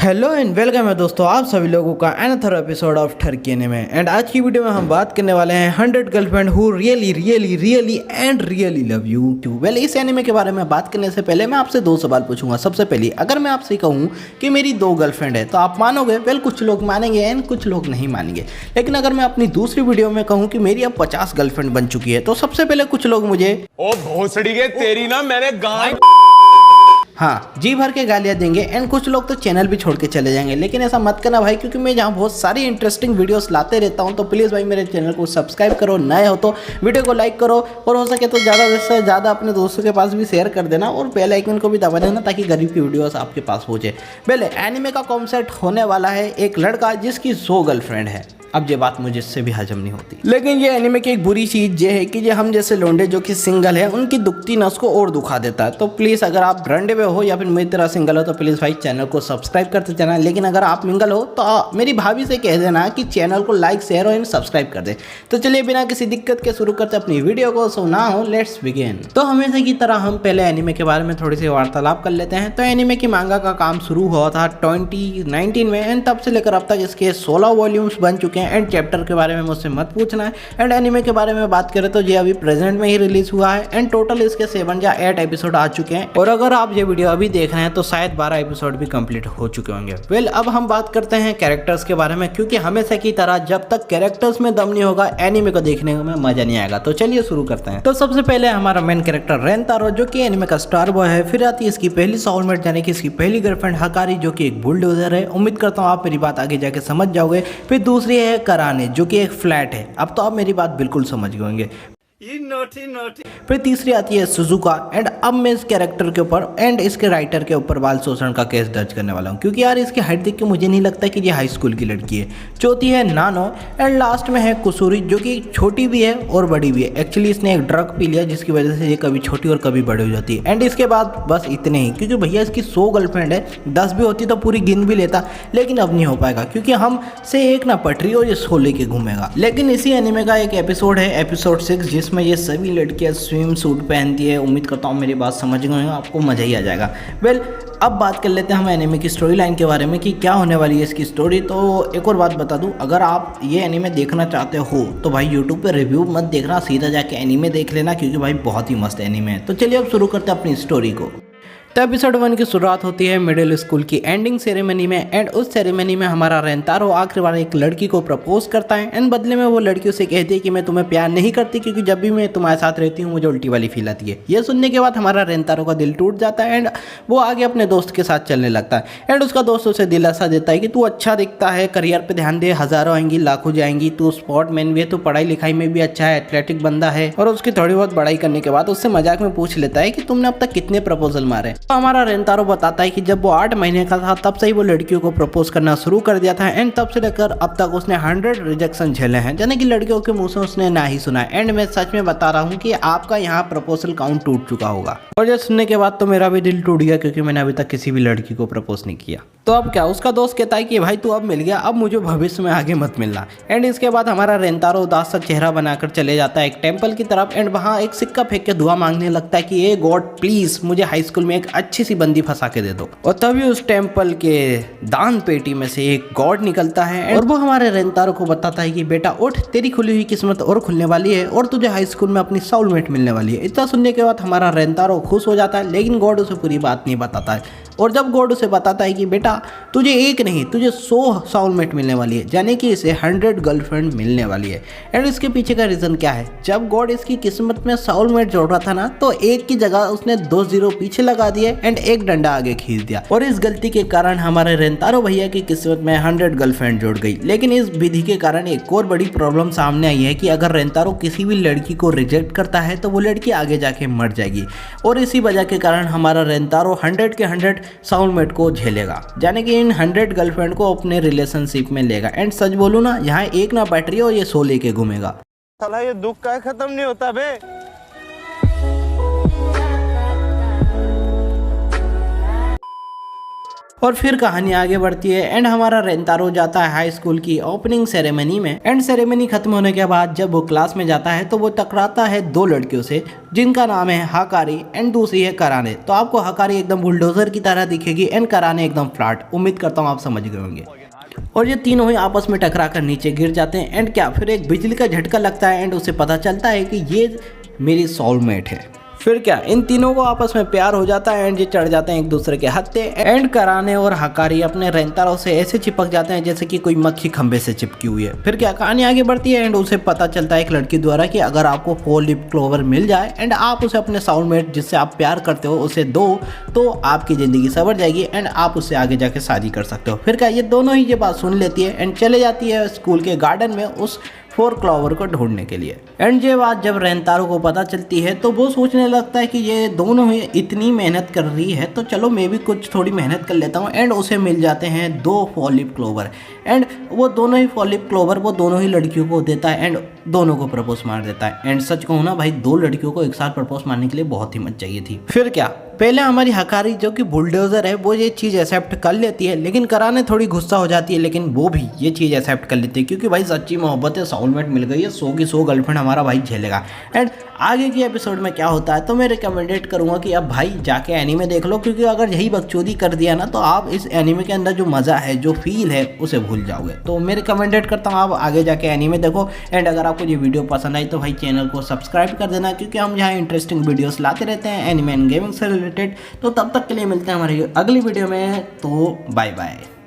Hello and welcome है दोस्तों आप सभी लोगों का अनदर एपिसोड ऑफ ठरकी एनिमे। एंड आज की वीडियो में हम बात करने वाले हैं 100 girlfriend who really and really love you too. Well, इस एनिमे के बारे में बात करने से पहले मैं आपसे दो सवाल पूछूंगा। सबसे पहले, अगर मैं आपसे कहूँ कि मेरी दो गर्लफ्रेंड है तो आप मानोगे? वेल, कुछ लोग मानेंगे एंड कुछ लोग नहीं मानेंगे। लेकिन अगर मैं अपनी दूसरी वीडियो में कहूँ कि मेरी अब 50 गर्लफ्रेंड बन चुकी है तो सबसे पहले कुछ लोग मुझे ओ भोसड़ी के तेरी ना मैंने गाय हाँ जी भर के गालियाँ देंगे एंड कुछ लोग तो चैनल भी छोड़ के चले जाएंगे। लेकिन ऐसा मत करना भाई, क्योंकि मैं जहाँ बहुत सारी इंटरेस्टिंग वीडियोस लाते रहता हूँ। तो प्लीज़ भाई मेरे चैनल को सब्सक्राइब करो, नए हो तो वीडियो को लाइक करो और हो सके तो ज़्यादा से ज़्यादा अपने दोस्तों के पास भी शेयर कर देना और बेल आइकन को भी दबा देना ताकि गरीब की वीडियोस आपके पास पहुँचे। पहले एनिमे का कॉन्सेप्ट होने वाला है एक लड़का जिसकी 100 गर्लफ्रेंड है। अब ये बात मुझे इससे भी हजम नहीं होती। लेकिन ये एनिमे की एक बुरी चीज़ ये है कि ये हम जैसे लोंडे जो कि सिंगल है उनकी दुखती नस को और दुखा देता है। तो प्लीज़ अगर आप रंडे में हो या फिर मेरी तरह सिंगल हो तो प्लीज़ भाई चैनल को सब्सक्राइब करते जाना। लेकिन अगर आप मिंगल हो तो मेरी भाभी से कह देना कि चैनल को लाइक शेयर और सब्सक्राइब कर दे। तो चलिए बिना किसी दिक्कत के शुरू करते अपनी वीडियो को। सो ना हो लेट्स बिगिन। तो हमेशा की तरह हम पहले एनिमे के बारे में थोड़ी सी वार्तालाप कर लेते हैं। तो एनिमे की मांगा का काम शुरू हुआ था 2019 में एंड तब से लेकर अब तक इसके 16 वॉल्यूम्स बन चुके हैं। एंड चैप्टर के बारे में मुझसे मत पूछना है। एंड एनिमे के बारे में बात करें तो ये अभी प्रेजेंट में ही रिलीज हुआ है एंड टोटल इसके 7 या 8 एपिसोड आ चुके हैं। और अगर आप ये वीडियो अभी देख रहे हैं तो शायद 12 एपिसोड भी कंप्लीट हो चुके होंगे। वेल, अब हम बात करते हैं कैरेक्टर्स के बारे में, क्योंकि हमेशा की तरह जब तक कैरेक्टर्स में दम नहीं होगा एनिमे को देखने में मजा नहीं आएगा। तो चलिए शुरू करते हैं। तो सबसे पहले हमारा मेन कैरेक्टर रेंतारो जो कि एनिमे का स्टार बॉय है। फिर आती है इसकी पहली सोलमेट यानी कि इसकी पहली गर्लफ्रेंड हकारी जो कि एक बुलडोजर है। उम्मीद करता हूँ आप मेरी बात आगे जाके समझ जाओगे। फिर दूसरी है कराने जो कि एक फ्लैट है। अब तो आप मेरी बात बिल्कुल समझ गए होंगे। फिर तीसरी आती है सुजुका। एंड अब मैं इस कैरेक्टर के ऊपर एंड इसके राइटर के ऊपर बाल शोषण का केस दर्ज करने वाला हूँ, क्योंकि यार इसकी हाइट देख के मुझे नहीं लगता कि ये हाई स्कूल की लड़की है। चौथी है नानो एंड लास्ट में है कुसूरी जो कि छोटी भी है और बड़ी भी है। एक्चुअली इसने एक ड्रग पी लिया जिसकी वजह से ये कभी छोटी और कभी बड़ी हो जाती है। एंड इसके बाद बस इतने ही, क्योंकि भैया इसकी 100 गर्लफ्रेंड है। 10 भी होती तो पूरी गिन भी लेता, लेकिन अब नहीं हो पाएगा क्योंकि हम से एक ना पटरी और ये 100 लेके घूमेगा। लेकिन इसी एनिमे का एक एपिसोड है एपिसोड 6 जिसमें ये सभी लड़कियां स्विम सूट पहनती है। उम्मीद करता हूँ मेरी बात समझ गए, आपको मजा ही आ जाएगा। वेल, अब बात कर लेते हैं हम एनिमे की स्टोरी लाइन के बारे में कि क्या होने वाली है इसकी स्टोरी। तो एक और बात बता दूं, अगर आप ये एनिमे देखना चाहते हो तो भाई यूट्यूब पे रिव्यू मत देखना, सीधा जाके एनिमे देख लेना, क्योंकि भाई बहुत ही मस्त एनिमे है। तो चलिए अब शुरू करते हैं अपनी स्टोरी को। तो एपिसोड 1 की शुरुआत होती है मिडिल स्कूल की एंडिंग सेरेमनी में। एंड उस सेरेमनी में हमारा रेंतारो आखिरी बार एक लड़की को प्रपोज करता है एंड बदले में वो लड़की उसे कहती है कि मैं तुम्हें प्यार नहीं करती, क्योंकि जब भी मैं तुम्हारे साथ रहती हूँ मुझे उल्टी वाली फील आती है। ये सुनने के बाद हमारा रेंतारो का दिल टूट जाता है एंड वो आगे अपने दोस्त के साथ चलने लगता है। एंड उसका दोस्त उसे दिलासा देता है कि तू अच्छा दिखता है, करियर पर ध्यान दे, हज़ारों आएंगी लाखों जाएंगी, तू स्पोर्ट मैन भी है, तू पढ़ाई लिखाई में भी अच्छा है, एथलेटिक बंदा है। और उसकी थोड़ी बहुत बड़ाई करने के बाद उससे मजाक में पूछ लेता है कि तुमने अब तक कितने प्रपोजल मारे। तो हमारा रेंतारो बताता है कि जब वो 8 महीने का था तब से ही वो लड़कियों को प्रपोज करना शुरू कर दिया था एंड तब से लेकर अब तक उसने 100 रिजेक्शन झेले हैं, यानी कि लड़कियों के मुंह से उसने ना ही सुना। एंड मैं सच में बता रहा हूँ कि आपका यहाँ प्रपोजल काउंट टूट चुका होगा। और ये सुनने के बाद तो मेरा भी दिल टूट गया, क्योंकि मैंने अभी तक किसी भी लड़की को प्रपोज नहीं किया। तो अब क्या, उसका दोस्त कहता है कि भाई तू अब मिल गया, अब मुझे भविष्य में आगे मत मिलना। एंड इसके बाद हमारा रेंतारो उदास सा चेहरा बनाकर चले जाता है एक टेंपल की तरफ एंड वहाँ एक सिक्का फेंक के दुआ मांगने लगता है कि ए गॉड प्लीज मुझे हाई स्कूल में एक अच्छी सी बंदी फंसा के दे दो। और तभी उस टेंपल के दान पेटी में से एक गॉड निकलता है और वो हमारे रेंतारो को बताता है कि बेटा उठ, तेरी खुली हुई किस्मत और खुलने वाली है और तुझे हाई स्कूल में अपनी सोलमेट मिलने वाली है। इतना सुनने के बाद हमारा रेंतारो खुश हो जाता है, लेकिन गॉड उसे पूरी बात नहीं बताता है। और जब गॉड उसे बताता है कि बेटा तुझे एक नहीं तुझे 100 सोलमेट मिलने वाली है, यानी कि इसे 100 गर्लफ्रेंड मिलने वाली है। एंड इसके पीछे का रीज़न क्या है, जब गॉड इसकी किस्मत में सोलमेट जोड़ रहा था ना, तो एक की जगह उसने 2 0 पीछे लगा दिए एंड एक डंडा आगे खींच दिया। और इस गलती के कारण हमारे रेंतारो भैया की किस्मत में 100 गर्लफ्रेंड जुड़ गई। लेकिन इस विधि के कारण एक और बड़ी प्रॉब्लम सामने आई है कि अगर रेंतारो किसी भी लड़की को रिजेक्ट करता है तो वो लड़की आगे जाके मर जाएगी। और इसी वजह के कारण हमारा रेंतारो 100 के 100 सोलमेट को झेलेगा, यानी कि इन 100 गर्लफ्रेंड को अपने रिलेशनशिप में लेगा। एंड सच बोलूँ ना, यहाँ एक ना बैटरी और ये 100 लेके घूमेगा। साला ये दुख का खत्म नहीं होता बे। और फिर कहानी आगे बढ़ती है एंड हमारा रेंतारो जाता है हाई स्कूल की ओपनिंग सेरेमनी में। एंड सेरेमनी खत्म होने के बाद जब वो क्लास में जाता है तो वो टकराता है दो लड़कियों से, जिनका नाम है हकारी एंड दूसरी है कराने। तो आपको हकारी एकदम बुलडोजर की तरह दिखेगी एंड कराने एकदम फ्लैट। उम्मीद करता हूँ आप समझ गए होंगे। और ये तीनों ही आपस में टकरा कर नीचे गिर जाते हैं एंड क्या फिर एक बिजली का झटका लगता है एंड उसे पता चलता है कि ये मेरी सोलमेट है। फिर क्या इन तीनों को आपस में प्यार हो जाता है एंड ये चढ़ जाते हैं एक दूसरे के हत्थे। एंड कराने और हकारी अपने रेंतारो से ऐसे चिपक जाते हैं जैसे कि कोई मक्खी खंबे से चिपकी हुई है। फिर क्या कहानी आगे बढ़ती है एंड उसे पता चलता है एक लड़की द्वारा कि अगर आपको 4 लीफ क्लोवर मिल जाए एंड आप उसे अपने सोलमेट जिससे आप प्यार करते हो उसे दो तो आपकी ज़िंदगी संवर जाएगी एंड आप उससे आगे जाके शादी कर सकते हो। फिर क्या ये दोनों ही ये बात सुन लेती है एंड चले जाती है स्कूल के गार्डन में उस 4 क्लोवर को ढूंढने के लिए। एंड ये बात जब रेंतारो को पता चलती है तो वो सोचने लगता है कि ये दोनों ही इतनी मेहनत कर रही है तो चलो मैं भी कुछ थोड़ी मेहनत कर लेता हूँ। एंड उसे मिल जाते हैं 2 4 लीफ क्लोवर एंड वो दोनों ही 4 लीफ क्लोवर वो दोनों ही लड़कियों को देता है एंड दोनों को प्रपोज मार देता है। एंड सच कहूँ ना भाई 2 लड़कियों को एक साथ प्रपोज मारने के लिए बहुत हिम्मत चाहिए थी। फिर क्या पहले हमारी हकारी जो कि बुलडोजर है वो ये चीज़ एक्सेप्ट कर लेती है, लेकिन कराने थोड़ी गुस्सा हो जाती है, लेकिन वो भी ये चीज़ एक्सेप्ट कर लेती है क्योंकि भाई सच्ची मोहब्बत है, सोलमेट मिल गई है, 100 की 100 गर्लफ्रेंड हमारा भाई झेलेगा। एंड आगे की एपिसोड में क्या होता है तो मैं रिकमेंडेड करूँगा कि अब भाई जाके एनीमे देख लो, क्योंकि अगर यही बकचोदी कर दिया ना तो आप इस एनीमे के अंदर जो मज़ा है जो फील है उसे भूल जाओगे। तो मैं रिकमेंडेड करता हूँ आप आगे जाके एनीमे देखो। एंड अगर आपको ये वीडियो पसंद आई तो भाई चैनल को सब्सक्राइब कर देना, क्योंकि हम यहाँ इंटरेस्टिंग वीडियोस लाते रहते हैं एनीमे एंड गेमिंग से रिलेटेड। तो तब तक के लिए मिलते हैं हमारी अगली वीडियो में। तो बाय बाय।